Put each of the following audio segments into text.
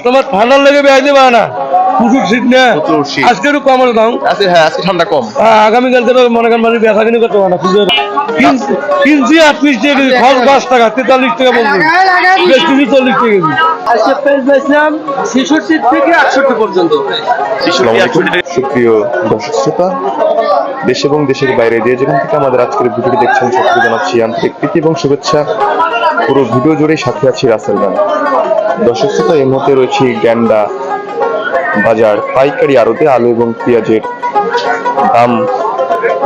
তোমার ঠান্ডার লেগে বেড়াইতে পারে না, প্রচুর শীত না, আজকে একটু কম দাম আছে। হ্যাঁ আজকে ঠান্ডা কম, আগামীকালকে তো মনে করেন মানে বেচা কিনি করতে পারে না। কিনছি 38 টাকা কেজি, খরচ 10 টাকা, 43 টাকা বলছি, বেশ কিছু 40 টাকা কেজি। আজকে প্রাইস বেচলাম 66 থেকে 68 পর্যন্ত। সুপ্রিয় দর্শক শ্রোতা, দেশ এবং দেশের বাইরে যে যেখান থেকে আমাদের আজকের ভিডিওটি দেখছেন সকলকে জানাচ্ছি আন্তরিক প্রীতি এবং শুভেচ্ছা। পুরো ভিডিও জুড়ে সাথে আছি রাসেল গান। দর্শক শ্রোতা, এই মুহূর্তে রয়েছি গ্যান্ডা বাজার পাইকারি আড়তে আলু এবং পেঁয়াজের দাম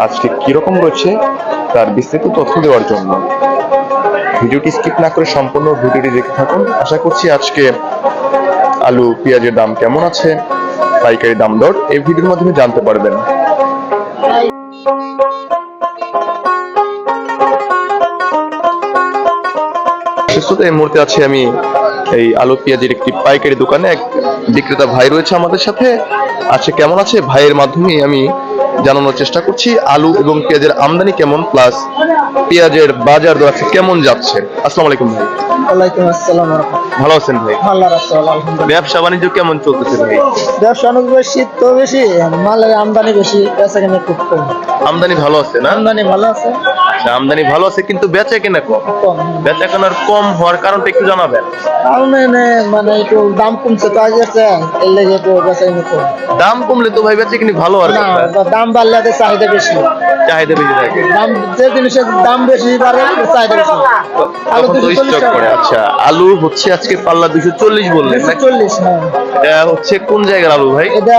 আজকে কিরকম রয়েছে তার বিস্তারিত তথ্য দেওয়ার জন্য ভিডিওটি স্কিপ না করে সম্পূর্ণ ভিডিওটি দেখে থাকুন। আশা করছি আজকে আলু পেঁয়াজের দাম কেমন আছে, পাইকারি দাম দর এই ভিডিওর মাধ্যমে জানতে পারবেন। এই মুহূর্তে আছি আমি এই আলু পেঁয়াজের একটি পাইকারি দোকানে। এক বিক্রেতা ভাই রয়েছে আমাদের সাথে, আজকে কেমন আছে ভাইয়ের মাধ্যমে আমি জানানোর চেষ্টা করছি আলু এবং পেঁয়াজের আমদানি কেমন, প্লাস পেঁয়াজের বাজার দর কেমন যাচ্ছে। আসসালামু আলাইকুম ভাই। ওয়ালাইকুম আসসালাম। ভালো আছেন ভাই? ব্যবসা বাণিজ্য কেমন চলতেছে ভাই? ব্যবসা অনেক বেশি তো বেশি, মালের আমদানি বেশি, বেচা কেনা খুব কম। আমদানি ভালো আছে না? আমদানি ভালো আছে। আচ্ছা, আমদানি ভালো আছে কিন্তু বেচা কেনা কম। বেচা কেনার কম হওয়ার কারণটা একটু জানাবেন। মানে একটু দাম কমছে তো আগে, এর লেগে একটু বেচা কেনা কম। দাম কমলে তো ভাই বেচা কিনি ভালো আর না, দাম বাড়লে চাহিদা বেশি। চাহিদা বেশি থাকে, দাম যে জিনিসের দাম বেশি বাড়ে চাহিদা বেশি। আলু তো স্টক করে। আচ্ছা, আলু হচ্ছে আজকে পাল্লা 240 বললেন, 240। হ্যাঁ, এটা হচ্ছে কোন জায়গার আলু ভাই? এটা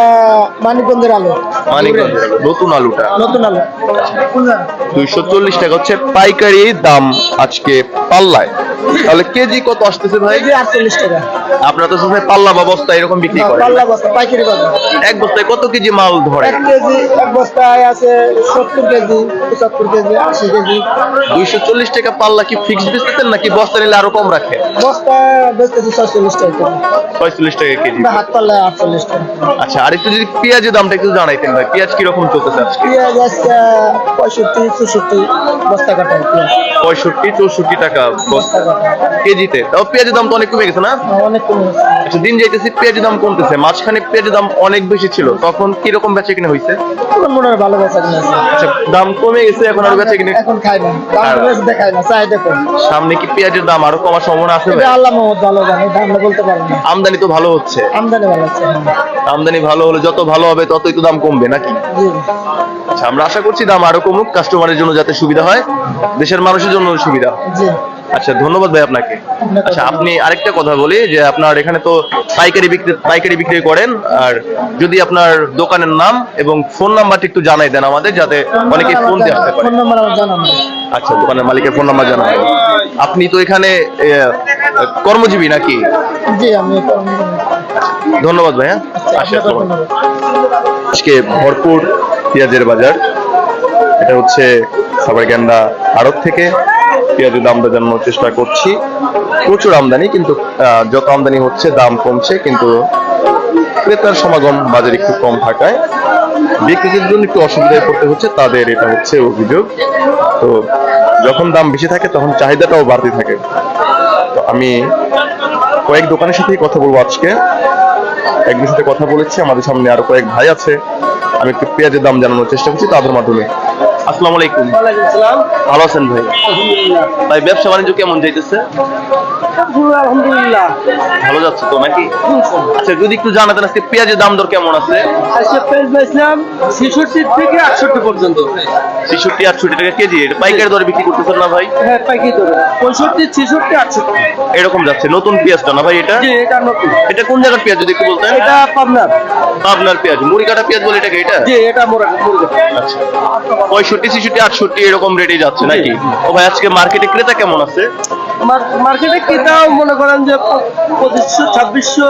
মানিকগঞ্জের আলু। মানিকগঞ্জের নতুন আলুটা, নতুন আলু 240 টাকা হচ্ছে পাইকারি দাম আজকে পাল্লায়। তাহলে কেজি কত আসতেছে ভাই? 48 টাকা। আপনারা তো সবাই পাল্লা বা বস্তা এরকম বিক্রি করেন? পাল্লা বস্তা পাইকারি বাজার। এক বস্তায় কত কেজি মাল ধরে? এক বস্তায় আছে 70 কেজি, 75 কেজি, 80 কেজি। 240 টাকা পাল্লা কি ফিক্স বেচতেছেন নাকি বস্তা নিলে আরো কম রাখে? বস্তা বেচতেছি 46 টাকা। 46 টাকা কেজি। হাত পাল্লা 48 টাকা। আচ্ছা, আর একটু যদি পেঁয়াজের দামটা একটু জানাইতেন ভাই, পেঁয়াজ কি রকম চলতেছে আজকে? পেঁয়াজ আজকে 65 64 বস্তা কাটা। 65 64 টাকা বস্তা কেজিতে। তাও পেঁয়াজের দাম তো অনেক কমে গেছে না? অনেক কমে গেছে। আচ্ছা, দিন যাইতেছে পেঁয়াজের দাম কমতেছে, মাঝখানে পেঁয়াজের দাম অনেক বেশি ছিল, তখন কি রকম বেচা কিনা হইছে? এখন মনে হয় ভালো বেচা কিনা আছে। আচ্ছা, দাম কমে গেছে, এখন আর বেচা কিনা এখন খাই না, দাম বেশি দেখায় না, চাহিদা কম। সামনে কি পেঁয়াজের দাম আরো কমার সম্ভাবনা আছে ভাই? আল্লাহ মাহমুদ ভালো জানে, দাম বলতে পারবো না। আমদানি তো ভালো হচ্ছে। আমদানি ভালো হচ্ছে। আমদানি ভালো হলে যত ভালো হবে ততই তো দাম কমবে নাকি? জি। আচ্ছা, আমরা আশা করছি দাম আরো কমুক, কাস্টমারের জন্য যাতে সুবিধা হয়, দেশের মানুষের জন্য সুবিধা হয়। জি। আচ্ছা, ধন্যবাদ ভাই আপনাকে। আচ্ছা, আপনি আরেকটা কথা বলি যে আপনার এখানে তো পাইকারি বিক্রি করেন, আর যদি আপনার দোকানের নাম এবং ফোন নাম্বারটা একটু জানাই দেন আমাদের, যাতে অনেকে ফোন দিয়ে আসতে পারে। ফোন নাম্বার আমার জানা নেই। আচ্ছা, দোকানের মালিকের ফোন নাম্বার জানাবেন। আপনি তো এখানে কর্মজীবী নাকি? জি, আমি ধন্যবাদ ভাইয়া। আজকে ভরপুর পেঁয়াজের বাজার, এটা হচ্ছে সাভারগান্ডা আড়ত থেকে পেঁয়াজের দামটা জানানোর চেষ্টা করছি। প্রচুর আমদানি, কিন্তু যত আমদানি হচ্ছে দাম কমছে, কিন্তু ক্রেতার সমাগম বাজারে একটু কম থাকায় বিক্রেতাদের জন্য একটু অসুবিধায় পড়তে হচ্ছে, তাদের এটা হচ্ছে অভিযোগ। তো যখন দাম বেশি থাকে তখন চাহিদাটাও বাড়তে থাকে। তো আমি কয়েক দোকানের সাথেই কথা বলবো আজকে, একজনের সাথে কথা বলেছি, আমাদের সামনে আরো কয়েক ভাই আছে, আমি একটু পেঁয়াজের দাম জানানোর চেষ্টা করছি তাদের মাধ্যমে। আসসালামু আলাইকুম। ওয়ালাইকুম আসসালাম। ভালো আছেন ভাই? আলহামদুলিল্লাহ। ভাই, ব্যবসা বাণিজ্য কেমন যাইতেছে? আলহামদুলিল্লাহ ভালো যাচ্ছে তো নাকি? আচ্ছা, যদি একটু জানাতেন আজকে পেঁয়াজের দাম দর কেমন আছে? আজকে পেঁয়াজ বেচলাম 66 থেকে 68 পর্যন্ত। 66 68 টাকা কেজি। এটা পাইকারি দরে বিক্রি করতেছেন না ভাই? হ্যাঁ, পাইকারি দরে 65 66 68 এরকম যাচ্ছে। নতুন পেঁয়াজটা না ভাই এটা? জি, এটা নতুন। এটা কোন জায়গার পেঁয়াজ যদি একটু বলতেন? এটা পাবনার। পাবনার পেঁয়াজ, মুড়ি কাটা পেঁয়াজ বলে এটাকে? এটা জি, এটা মুরগি। আচ্ছা, 65 66 68 এরকম রেটে যাচ্ছে নাকি? ও ভাই, আজকে মার্কেটে ক্রেতা কেমন আছে? মার্কেটে ক্রেতাও মনে করেন যে 2500 2600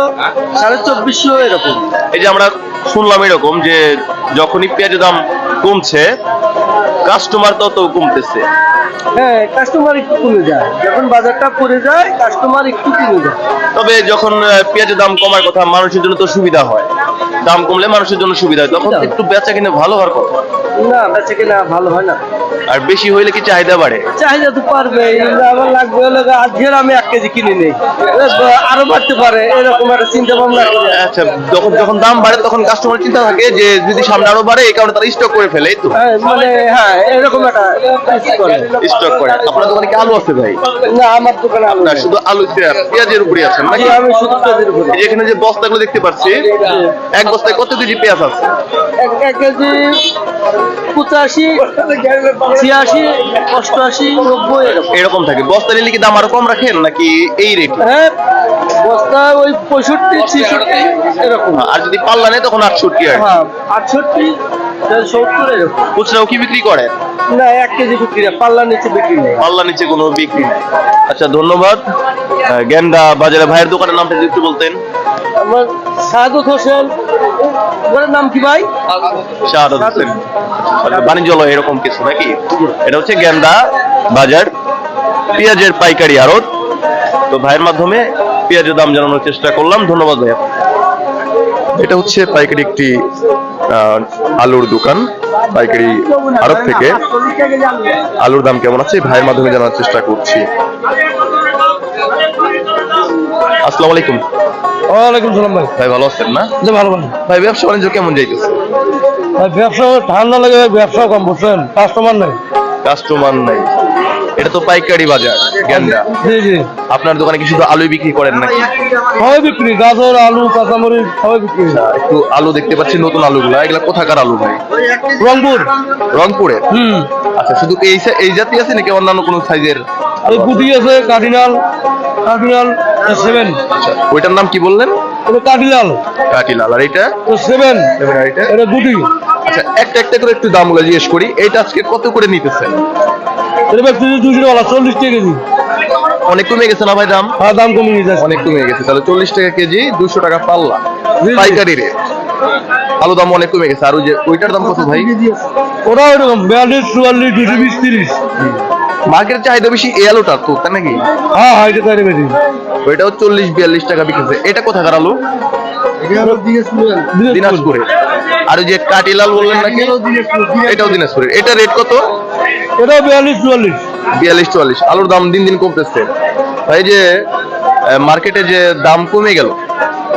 2450 এরকম। এই যে আমরা শুনলাম এরকম যে যখনই পেঁয়াজের দাম কমছে কাস্টমার তত কমতেছে। হ্যাঁ, কাস্টমার একটু কমে যায়, যখন বাজারটা পড়ে যায় কাস্টমার একটু কমে যায়। তবে যখন পেঁয়াজের দাম কমার কথা, মানুষের জন্য তো সুবিধা হয়। দাম কমলে মানুষের জন্য সুবিধা হয়, তখন একটু বেচা কিনে ভালো হওয়ার কথা। না বেচে কিনা ভালো হয় না। আর বেশি হইলে কি চাহিদা বাড়ে? চাহিদা তো পারবে, আমার লাগবে হলো আজকের আমি 1 কেজি কিনে নেই, আরো বাড়তে পারে এরকম একটা চিন্তা ভাবনা করে। আচ্ছা, যখন যখন দাম বাড়ে তখন কাস্টমার চিন্তা থাকে যে যদি সামনে আরো বাড়ে, এই কারণে তারা স্টক করে ফেলে, এই তো মানে হ্যাঁ এরকম একটা করে স্টক করে। আপনার দোকানে কি আলু আছে ভাই? না আমার দোকানে আলু না, নেই। শুধু আলু পেঁয়াজের উপরে আছেন নাকি? আমি শুধু পেঁয়াজের উপরে। এই যে এখানে যে বস্তাগুলো দেখতে পাচ্ছি, এক বস্তায় কত কেজি পেঁয়াজ আছে? 1 কেজি 85, 86, 88, 90 এরকম। এরকম থাকে। বস্তা নিলে কি দাম আরো কম রাখেন নাকি এই রেট? হ্যাঁ বস্তা ওই 65, 66 এরকম। আর যদি পাল্লা নেয় তখন 68 আর হ্যাঁ 68, 70 এরকম। খুচরাও কি বিক্রি করে? না 1 কেজি বিক্রি না, পাল্লা নিচে বিক্রি নেই। পাল্লা নিচে কোনো বিক্রি নেই। আচ্ছা, ধন্যবাদ। গেন্ডা বাজারে ভাইয়ের দোকানের নামটা যদি একটু বলতেন। আমার সাদত হোসেন, ওর নাম কি ভাই? শাহাদাত হোসেন। বাণিজ্যালয় এরকম কিছু নাকি? এটা হচ্ছে গেন্ডা বাজার পেঁয়াজের পাইকারি আড়ত। তো ভাইয়ের মাধ্যমে পেঁয়াজের দাম জানানোর চেষ্টা করলাম। ধন্যবাদ ভাইয়া। এটা হচ্ছে পাইকারি একটি আলুর দোকান। পাইকারি আড়ত থেকে আলুর দাম কেমন আছে ভাইয়ের মাধ্যমে জানার চেষ্টা করছি। আসসালামু আলাইকুম। ওয়ালাইকুম সালাম ভাই। ভাই ভালো আছেন না? যে ভালো ভালো ভাই ব্যবসা বাণিজ্য কেমন যাইতেছে? ভাই ব্যবসা ঠান্ডা লাগে, ব্যবসা কম বুঝছেন, কাস্টমার নাই। কাস্টমার নাই। এটা তো পাইকারি বাজার গেন্ডা। জি জি, আপনার দোকানে কি শুধু আলুই বিক্রি করেন নাকি? সবাই বিক্রি, গাজর আলু কাঁচামরিচ সবাই বিক্রি। একটু আলু দেখতে পাচ্ছি, নতুন আলুগুলা, এগুলা কোথাকার আলু ভাই? রংপুর। রংপুরে? হুম, আচ্ছা, শুধু এই জাতি আছে নাকি অন্যান্য কোনো সাইজের? ওই গুটি আছে, কার্ডিনাল 7। আচ্ছা, ওইটার নাম কি বললেন? ওটা কার্ডিনাল কাটিলাল। আর এটা? তো 7। আর এটা? এটা গুটি। আচ্ছা, একটা একটা করে একটু দামগুলো জিজ্ঞেস করি। এইটা আজকে কত করে নিতেছেন? এটা ব্যক্তি 200 টাকা, 40 টাকা কেজি। অনেক কমে গেছে না ভাই দাম? হ্যাঁ দাম কমে গেছে। অনেক কমে গেছে। তাহলে 40 টাকা কেজি, 200 টাকা পাল্লা, জি। পাইকারি রেট। আলু দাম অনেক কমে গেছে। আর ওই যে ওইটার দাম কত ভাই? ওরা ওইরকম 42, 44, 220, 30। মার্কেটের চাহিদা বেশি এই আলুটার তো, তাই নাকি? হ্যাঁ হ্যাঁ, এটা তাই বেশি। ওইটাও 40-42 টাকা বিকেছে। এটা কোথাকার আলু? দিনাজপুরে। আর ওই যে কাটিলাল বললেন নাকি? এটাও দিনাজপুরের। এটা রেট কত? এটাও 42, 44। 42-44। আলুর দাম দিন দিন কমতেছে ভাই। যে মার্কেটে যে দাম কমে গেল,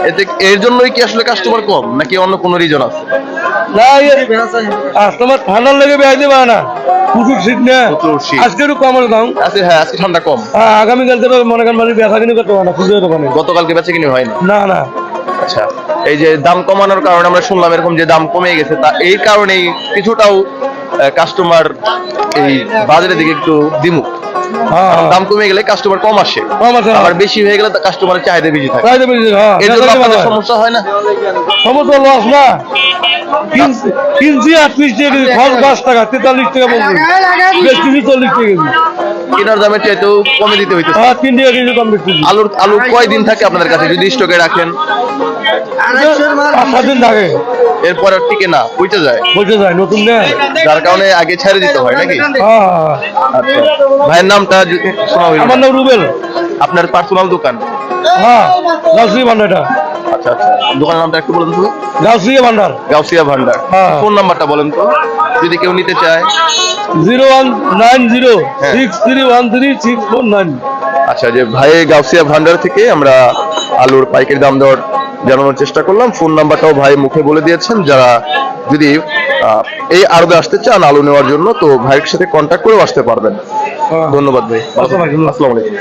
এতে এর জন্যই কি আসলে কাস্টমার কম নাকি অন্য কোনো রিজন আছে? না কাস্টমার ঠান্ডার লেগে বেড়াইতে পারে না, প্রচুর শীত না। প্রচুর শীত। আজকে একটু কমের দাম। আজকে হ্যাঁ, আজকে ঠান্ডা কম। আগামীকালকে তো মনে করেন বেচা কিনে করতে পারে না খুচরো দোকানে। গতকালকে বেচে কিনে হয়নি? না না। আচ্ছা, এই যে দাম কমানোর কারণে আমরা শুনলাম এরকম যে দাম কমে গেছে, তা এই কারণেই কিছুটাও কাস্টমার এই বাজারের দিকে একটু দ্বিমুখ। দাম কমে গেলে কাস্টমার কম আসে, আবার বেশি হয়ে গেলে কাস্টমারের চাহিদা বেশি থাকে। এর জন্য আপনাদের সমস্যা হয় না? সমস্যা লস না। কিনছি 38 টাকা কেজি, খরচ 5 টাকা, 43 টাকা বলছি, বেশি 40 টাকা কেজি। কেনার দামের চাইতেও কমে দিতে হইতেছে। 3 টাকা কেজি কম বেশি। আলু কয়দিন থাকে আপনাদের কাছে যদি স্টকে রাখেন? 5-7 দিন থাকে। এরপর আর টিকে না, বুঝতে যায়, বলতে যায় নতুন না, যার কারণে আগে ছেড়ে দিতে হয় নাকি? আচ্ছা, ভাইয়ের নামটা শোনা হইল? আমার নাম রুবেল। আপনার পার্সোনাল দোকান? হ্যাঁ, গাউসিয়া ভান্ডারটা। আচ্ছা আচ্ছা, দোকানের নামটা একটু বলেন তো। গাউসিয়া ভান্ডার। গাউসিয়া ভান্ডার। হ্যাঁ। ফোন নাম্বারটা বলেন তো যদি কেউ নিতে চায়। 019063136449। আচ্ছা, যে ভাই গাউসিয়া ভান্ডার থেকে আমরা আলুর পাইকারি দাম দর জানানোর চেষ্টা করলাম। ফোন নাম্বারটাও ভাই মুখে বলে দিয়েছেন। যারা যদি এই আড়তে আসতে চান আলু নেওয়ার জন্য, তো ভাইয়ের সাথে কন্ট্যাক্ট করেও আসতে পারবেন। ধন্যবাদ ভাই। আসসালামু আলাইকুম।